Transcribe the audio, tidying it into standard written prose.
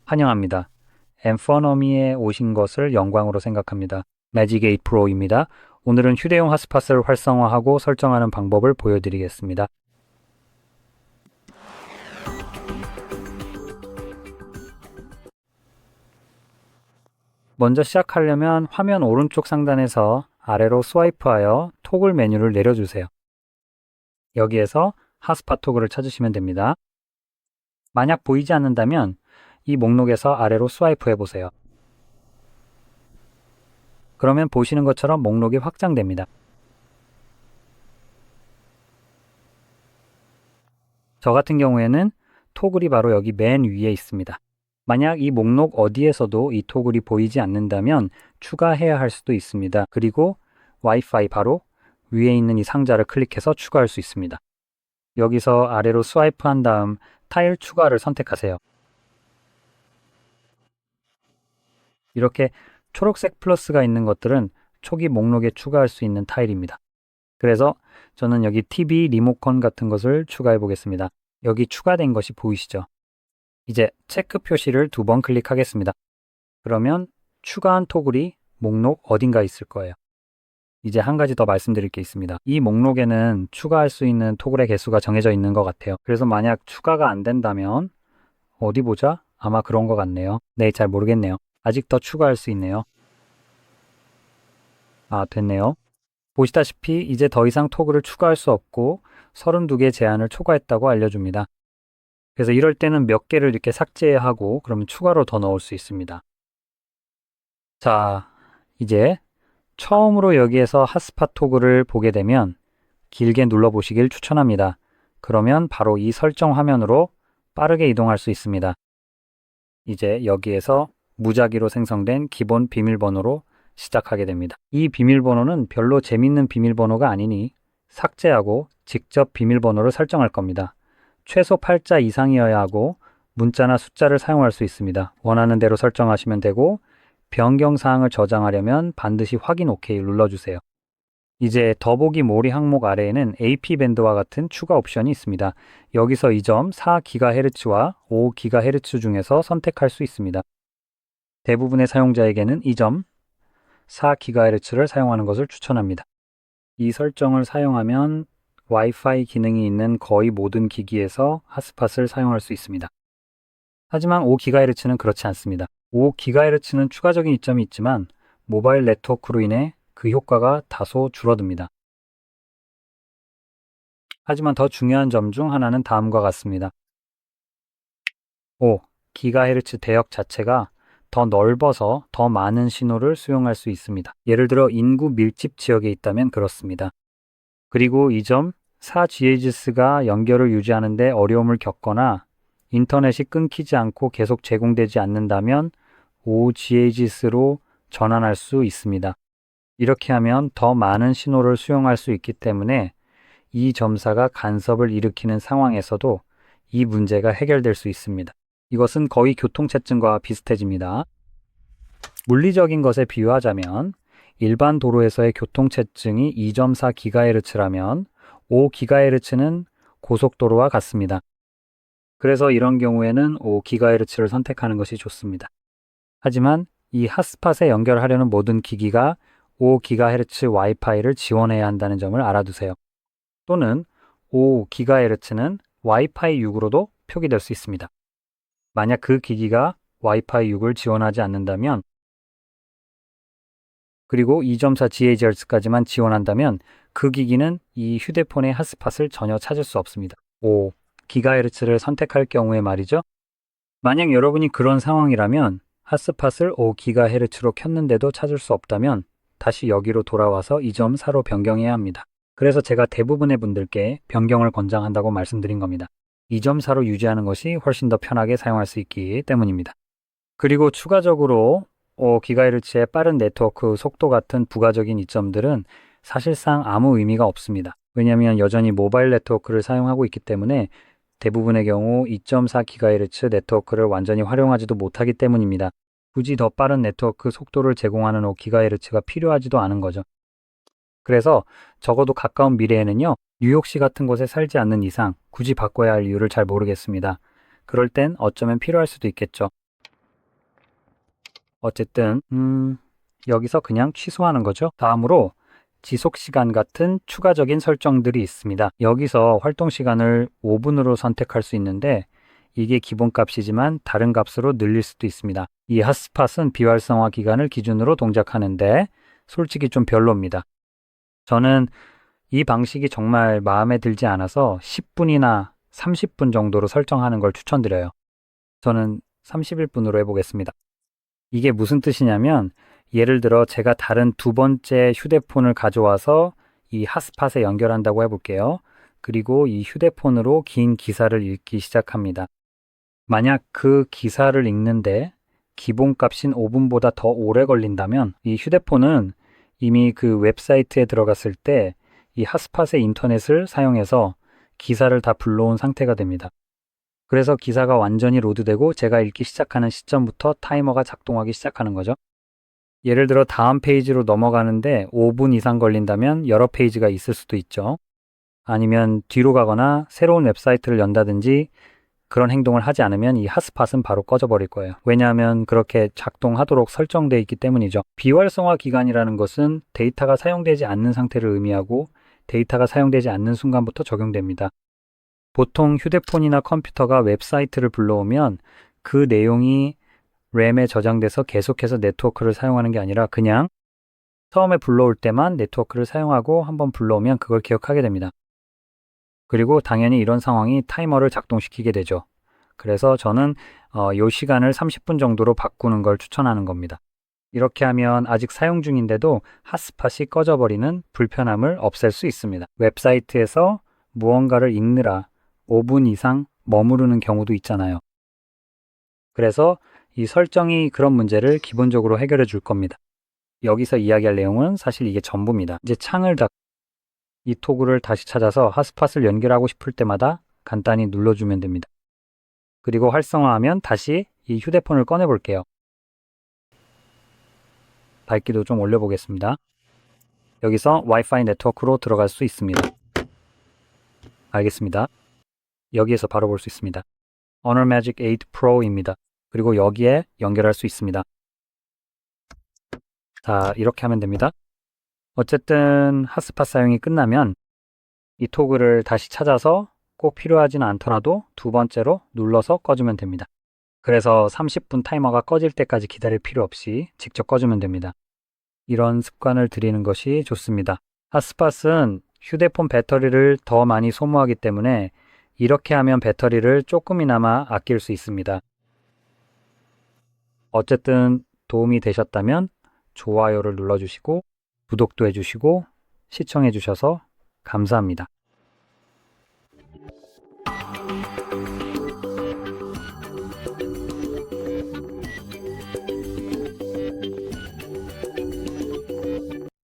환영합니다. 엠퍼너미에 오신 것을 영광으로 생각합니다. 매직8 프로입니다. 오늘은 휴대용 핫스팟을 활성화하고 설정하는 방법을 보여드리겠습니다. 먼저 시작하려면 화면 오른쪽 상단에서 아래로 스와이프하여 토글 메뉴를 내려주세요. 여기에서 핫스팟 토글을 찾으시면 됩니다. 만약 보이지 않는다면 이 목록에서 아래로 스와이프 해보세요. 그러면 보시는 것처럼 목록이 확장됩니다. 저 같은 경우에는 토글이 바로 여기 맨 위에 있습니다. 만약 이 목록 어디에서도 이 토글이 보이지 않는다면 추가해야 할 수도 있습니다. 그리고 와이파이 바로 위에 있는 이 상자를 클릭해서 추가할 수 있습니다. 여기서 아래로 스와이프한 다음 타일 추가를 선택하세요. 이렇게 초록색 플러스가 있는 것들은 초기 목록에 추가할 수 있는 타일입니다. 그래서 저는 여기 TV 리모컨 같은 것을 추가해 보겠습니다. 여기 추가된 것이 보이시죠? 이제 체크 표시를 2번 클릭하겠습니다. 그러면 추가한 토글이 목록 어딘가 있을 거예요. 이제 한 가지 더 말씀드릴 게 있습니다. 이 목록에는 추가할 수 있는 토글의 개수가 정해져 있는 것 같아요. 그래서 만약 추가가 안 된다면 어디 보자? 아마 그런 것 같네요. 네, 잘 모르겠네요. 아직 더 추가할 수 있네요. 됐네요. 보시다시피 이제 더 이상 토글을 추가할 수 없고 32개 제한을 초과했다고 알려줍니다. 그래서 이럴 때는 몇 개를 이렇게 삭제해야 하고 그러면 추가로 더 넣을 수 있습니다. 자, 이제 처음으로 여기에서 핫스팟 토글을 보게 되면 길게 눌러보시길 추천합니다. 그러면 바로 이 설정 화면으로 빠르게 이동할 수 있습니다. 이제 여기에서 무작위로 생성된 기본 비밀번호로 시작하게 됩니다. 이 비밀번호는 별로 재밌는 비밀번호가 아니니 삭제하고 직접 비밀번호를 설정할 겁니다. 최소 8자 이상이어야 하고 문자나 숫자를 사용할 수 있습니다. 원하는 대로 설정하시면 되고 변경사항을 저장하려면 반드시 확인 OK를 눌러주세요. 이제 더보기 몰이 항목 아래에는 AP밴드와 같은 추가 옵션이 있습니다. 여기서 이 점 4GHz와 5GHz 중에서 선택할 수 있습니다. 대부분의 사용자에게는 이 점 4GHz를 사용하는 것을 추천합니다. 이 설정을 사용하면 와이파이 기능이 있는 거의 모든 기기에서 핫스팟을 사용할 수 있습니다. 하지만 5GHz는 그렇지 않습니다. 5GHz는 추가적인 이점이 있지만 모바일 네트워크로 인해 그 효과가 다소 줄어듭니다. 하지만 더 중요한 점 중 하나는 다음과 같습니다. 5GHz 대역 자체가 더 넓어서 더 많은 신호를 수용할 수 있습니다. 예를 들어 인구 밀집 지역에 있다면 그렇습니다. 그리고 이 점 4GHz가 연결을 유지하는 데 어려움을 겪거나 인터넷이 끊기지 않고 계속 제공되지 않는다면 5GHz로 전환할 수 있습니다. 이렇게 하면 더 많은 신호를 수용할 수 있기 때문에 이 점사가 간섭을 일으키는 상황에서도 이 문제가 해결될 수 있습니다. 이것은 거의 교통체증과 비슷해집니다. 물리적인 것에 비유하자면 일반 도로에서의 교통체증이 2.4GHz라면 5GHz는 고속도로와 같습니다. 그래서 이런 경우에는 5GHz를 선택하는 것이 좋습니다. 하지만 이 핫스팟에 연결하려는 모든 기기가 5GHz 와이파이를 지원해야 한다는 점을 알아두세요. 또는 5GHz는 와이파이 6으로도 표기될 수 있습니다. 만약 그 기기가 와이파이 6을 지원하지 않는다면 그리고 2.4GHz까지만 지원한다면 그 기기는 이 휴대폰의 핫스팟을 전혀 찾을 수 없습니다. 5GHz를 선택할 경우에 말이죠. 만약 여러분이 그런 상황이라면 핫스팟을 5GHz로 켰는데도 찾을 수 없다면 다시 여기로 돌아와서 2.4로 변경해야 합니다. 그래서 제가 대부분의 분들께 변경을 권장한다고 말씀드린 겁니다. 2.4로 유지하는 것이 훨씬 더 편하게 사용할 수 있기 때문입니다. 그리고 추가적으로 5GHz의 빠른 네트워크 속도 같은 부가적인 이점들은 사실상 아무 의미가 없습니다. 왜냐하면 여전히 모바일 네트워크를 사용하고 있기 때문에 대부분의 경우 2.4GHz 네트워크를 완전히 활용하지도 못하기 때문입니다. 굳이 더 빠른 네트워크 속도를 제공하는 5GHz가 필요하지도 않은 거죠. 그래서 적어도 가까운 미래에는요, 뉴욕시 같은 곳에 살지 않는 이상 굳이 바꿔야 할 이유를 잘 모르겠습니다. 그럴 땐 어쩌면 필요할 수도 있겠죠. 어쨌든 여기서 그냥 취소하는 거죠. 다음으로 지속시간 같은 추가적인 설정들이 있습니다. 여기서 활동시간을 5분으로 선택할 수 있는데 이게 기본값이지만 다른 값으로 늘릴 수도 있습니다. 이 핫스팟은 비활성화 기간을 기준으로 동작하는데 솔직히 좀 별로입니다. 저는 이 방식이 정말 마음에 들지 않아서 10분이나 30분 정도로 설정하는 걸 추천드려요. 저는 31분으로 해보겠습니다. 이게 무슨 뜻이냐면 예를 들어 제가 다른 두 번째 휴대폰을 가져와서 이 핫스팟에 연결한다고 해볼게요. 그리고 이 휴대폰으로 긴 기사를 읽기 시작합니다. 만약 그 기사를 읽는데 기본값인 5분보다 더 오래 걸린다면 이 휴대폰은 이미 그 웹사이트에 들어갔을 때 이 핫스팟의 인터넷을 사용해서 기사를 다 불러온 상태가 됩니다. 그래서 기사가 완전히 로드되고 제가 읽기 시작하는 시점부터 타이머가 작동하기 시작하는 거죠. 예를 들어 다음 페이지로 넘어가는데 5분 이상 걸린다면 여러 페이지가 있을 수도 있죠. 아니면 뒤로 가거나 새로운 웹사이트를 연다든지 그런 행동을 하지 않으면 이 핫스팟은 바로 꺼져버릴 거예요. 왜냐하면 그렇게 작동하도록 설정되어 있기 때문이죠. 비활성화 기간이라는 것은 데이터가 사용되지 않는 상태를 의미하고 데이터가 사용되지 않는 순간부터 적용됩니다. 보통 휴대폰이나 컴퓨터가 웹사이트를 불러오면 그 내용이 램에 저장돼서 계속해서 네트워크를 사용하는 게 아니라 그냥 처음에 불러올 때만 네트워크를 사용하고 한번 불러오면 그걸 기억하게 됩니다. 그리고 당연히 이런 상황이 타이머를 작동시키게 되죠. 그래서 저는 이 시간을 30분 정도로 바꾸는 걸 추천하는 겁니다. 이렇게 하면 아직 사용 중인데도 핫스팟이 꺼져버리는 불편함을 없앨 수 있습니다. 웹사이트에서 무언가를 읽느라 5분 이상 머무르는 경우도 있잖아요. 그래서 이 설정이 그런 문제를 기본적으로 해결해 줄 겁니다. 여기서 이야기할 내용은 사실 이게 전부입니다. 이제 창을 닫고 이 토글을 다시 찾아서 핫스팟을 연결하고 싶을 때마다 간단히 눌러주면 됩니다. 그리고 활성화하면 다시 이 휴대폰을 꺼내 볼게요. 밝기도 좀 올려보겠습니다. 여기서 와이파이 네트워크로 들어갈 수 있습니다. 알겠습니다. 여기에서 바로 볼 수 있습니다. Honor Magic 8 Pro입니다. 그리고 여기에 연결할 수 있습니다. 자, 이렇게 하면 됩니다. 어쨌든 핫스팟 사용이 끝나면 이 토글을 다시 찾아서 꼭 필요하지는 않더라도 두 번째로 눌러서 꺼주면 됩니다. 그래서 30분 타이머가 꺼질 때까지 기다릴 필요 없이 직접 꺼주면 됩니다. 이런 습관을 들이는 것이 좋습니다. 핫스팟은 휴대폰 배터리를 더 많이 소모하기 때문에 이렇게 하면 배터리를 조금이나마 아낄 수 있습니다. 어쨌든 도움이 되셨다면 좋아요를 눌러주시고 구독도 해주시고 시청해주셔서 감사합니다.